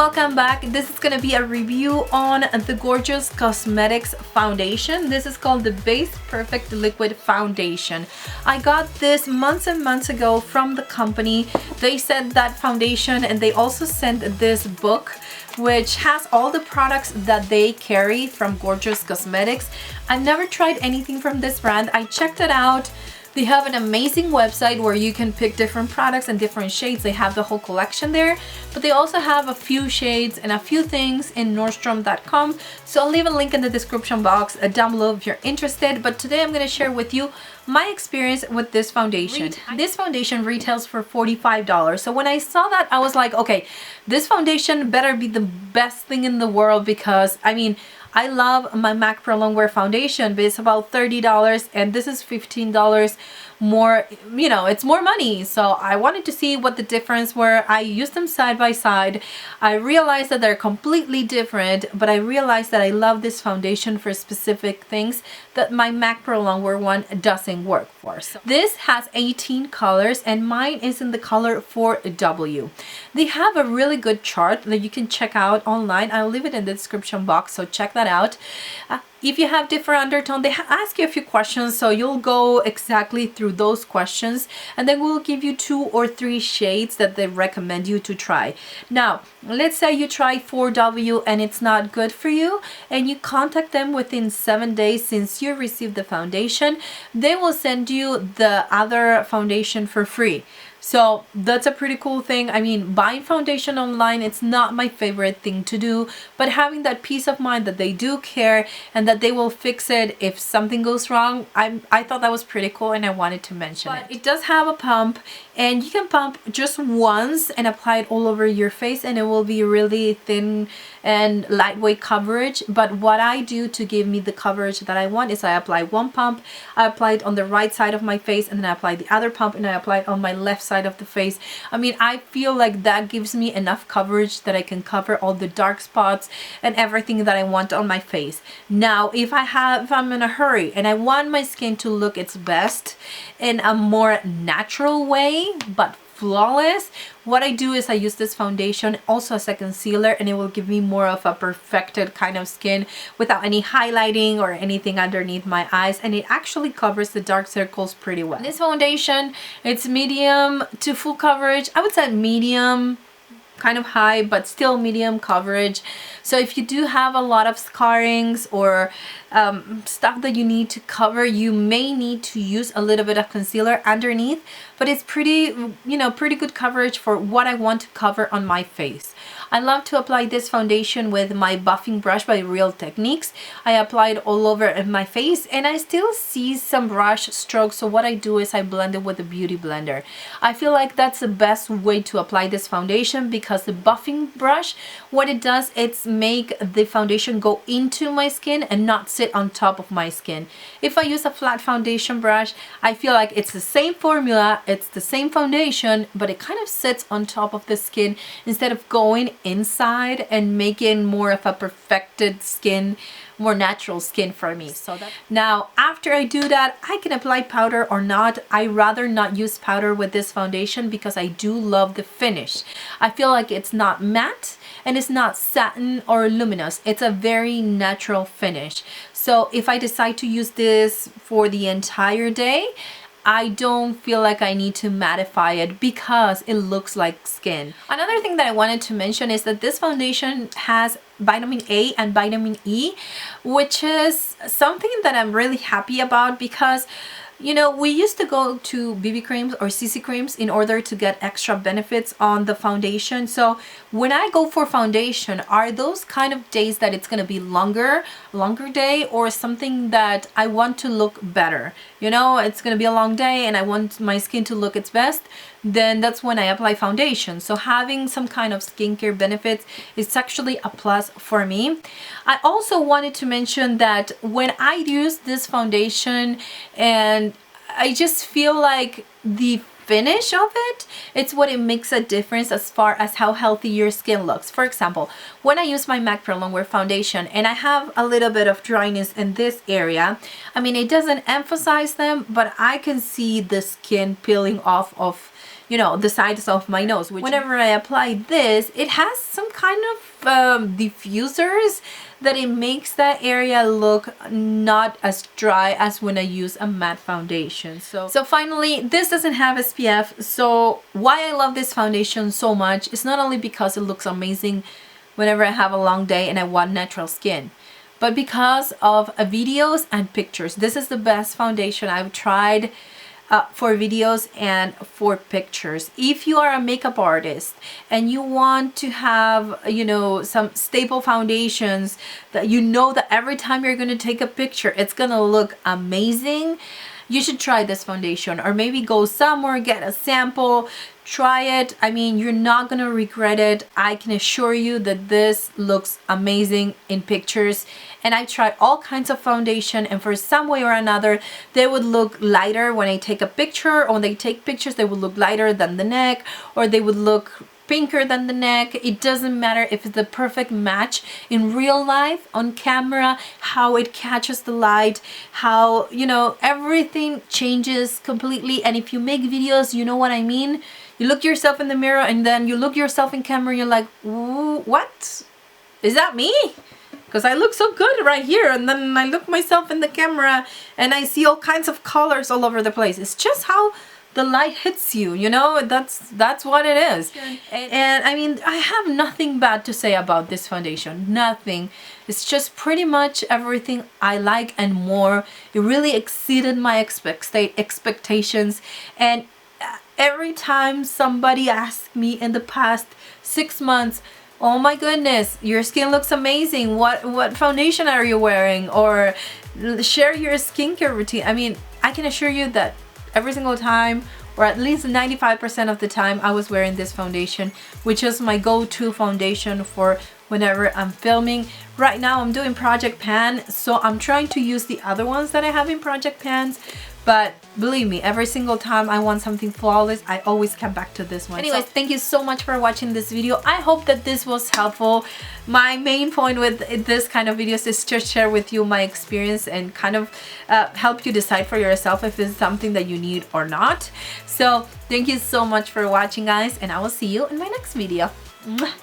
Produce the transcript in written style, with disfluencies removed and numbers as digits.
welcome back. This is gonna be a review on the Gorgeous Cosmetics foundation. This is called the Base Perfect Liquid Foundation. I got this months and months ago from the company. They sent that foundation and they also sent this book which has all the products that they carry from Gorgeous Cosmetics. I've never tried anything from this brand. I checked it out. They have an amazing website where you can pick different products and different shades. They have the whole collection there, but they also have a few shades and a few things in Nordstrom.com. So I'll leave a link in the description box down below if you're interested. But today I'm going to share with you my experience with this foundation. This foundation retails for $45. So when I saw that, I was like, okay, this foundation better be the best thing in the world, because I mean, I love my MAC Pro Longwear foundation, but it's about $30 and this is $15 more, you know, it's more money. So I wanted to see what the difference were. I used them side by side. I realized that they're completely different, but I realized that I love this foundation for specific things that my MAC Pro Longwear one doesn't work for. So this has 18 colors and mine is in the color 4W. They have a really good chart that you can check out online. I'll leave it in the description box, so check that out. If you have different undertone, they ask you a few questions, so you'll go exactly through those questions and then we'll give you 2 or 3 shades that they recommend you to try. Now, let's say you try 4W and it's not good for you and you contact them within 7 days since you received the foundation, they will send you the other foundation for free. So that's a pretty cool thing. I mean, buying foundation online, it's not my favorite thing to do, but having that peace of mind that they do care and that they will fix it if something goes wrong, I thought that was pretty cool and I wanted to mention it. It does have a pump and you can pump just once and apply it all over your face and it will be really thin and lightweight coverage. But what I do to give me the coverage that I want is I apply one pump, I apply it on the right side of my face, and then I apply the other pump and I apply it on my left side of the face. I mean, I feel like that gives me enough coverage that I can cover all the dark spots and everything that I want on my face. Now, if I'm in a hurry and I want my skin to look its best in a more natural way but flawless, what I do is I use this foundation also as a concealer and it will give me more of a perfected kind of skin without any highlighting or anything underneath my eyes, and it actually covers the dark circles pretty well. This foundation, it's medium to full coverage. I would say medium, kind of high, but still medium coverage. So if you do have a lot of scarrings or stuff that you need to cover, you may need to use a little bit of concealer underneath, but it's pretty, you know, pretty good coverage for what I want to cover on my face. I love to apply this foundation with my buffing brush by Real Techniques. I apply it all over my face and I still see some brush strokes, so what I do is I blend it with a beauty blender. I feel like that's the best way to apply this foundation, because the buffing brush, what it does, it's make the foundation go into my skin and not sit on top of my skin. If I use a flat foundation brush, I feel like it's the same formula, it's the same foundation, but it kind of sits on top of the skin instead of going inside and making more of a perfected skin, more natural skin for me. So that now after I do that, I can apply powder or not. I rather not use powder with this foundation because I do love the finish. I feel like it's not matte and it's not satin or luminous. It's a very natural finish. So if I decide to use this for the entire day, I don't feel like I need to mattify it because it looks like skin. Another thing that I wanted to mention is that this foundation has vitamin A and vitamin E, which is something that I'm really happy about, because you know, we used to go to BB creams or CC creams in order to get extra benefits on the foundation. So when I go for foundation, are those kind of days that it's going to be longer day, or something that I want to look better? You know, it's going to be a long day and I want my skin to look its best, then that's when I apply foundation. So having some kind of skincare benefits is actually a plus for me. I also wanted to mention that when I use this foundation, and I just feel like the finish of it, it's what it makes a difference as far as how healthy your skin looks. For example, when I use my MAC Pro Longwear foundation and I have a little bit of dryness in this area, I mean, it doesn't emphasize them, but I can see the skin peeling off of, you know, the sides of my nose. Whenever I apply this, it has some kind of diffusers that it makes that area look not as dry as when I use a matte foundation. So finally, this doesn't have SPF. So why I love this foundation so much is not only because it looks amazing whenever I have a long day and I want natural skin, but because of videos and pictures. This is the best foundation I've tried for videos and for pictures. If you are a makeup artist and you want to have, you know, some staple foundations that you know that every time you're going to take a picture it's gonna look amazing, you should try this foundation. Or maybe go somewhere, get a sample, try it. I mean, you're not gonna regret it. I can assure you that this looks amazing in pictures. And I tried all kinds of foundation, and for some way or another they would look lighter when I take a picture, or when they take pictures they would look lighter than the neck, or they would look pinker than the neck. It doesn't matter if it's the perfect match in real life, on camera, how it catches the light, how, you know, everything changes completely. And if you make videos, you know what I mean. You look yourself in the mirror and then you look yourself in camera and you're like, what? Is that me? Because I look so good right here, and then I look myself in the camera and I see all kinds of colors all over the place. It's just how the light hits you, you know. That's what it is. And I mean, I have nothing bad to say about this foundation. Nothing. It's just pretty much everything I like and more. It really exceeded my expectations. And every time somebody asked me in the past 6 months, oh my goodness, your skin looks amazing, what foundation are you wearing, or share your skincare routine, I mean, I can assure you that every single time, or at least 95% of the time, I was wearing this foundation, which is my go-to foundation for whenever I'm filming. Right now I'm doing Project Pan, so I'm trying to use the other ones that I have in Project Pans. But believe me, every single time I want something flawless, I always come back to this one. Anyways, thank you so much for watching this video. I hope that this was helpful. My main point with this kind of videos is to share with you my experience and kind of help you decide for yourself if it's something that you need or not. So thank you so much for watching, guys, and I will see you in my next video. Mwah.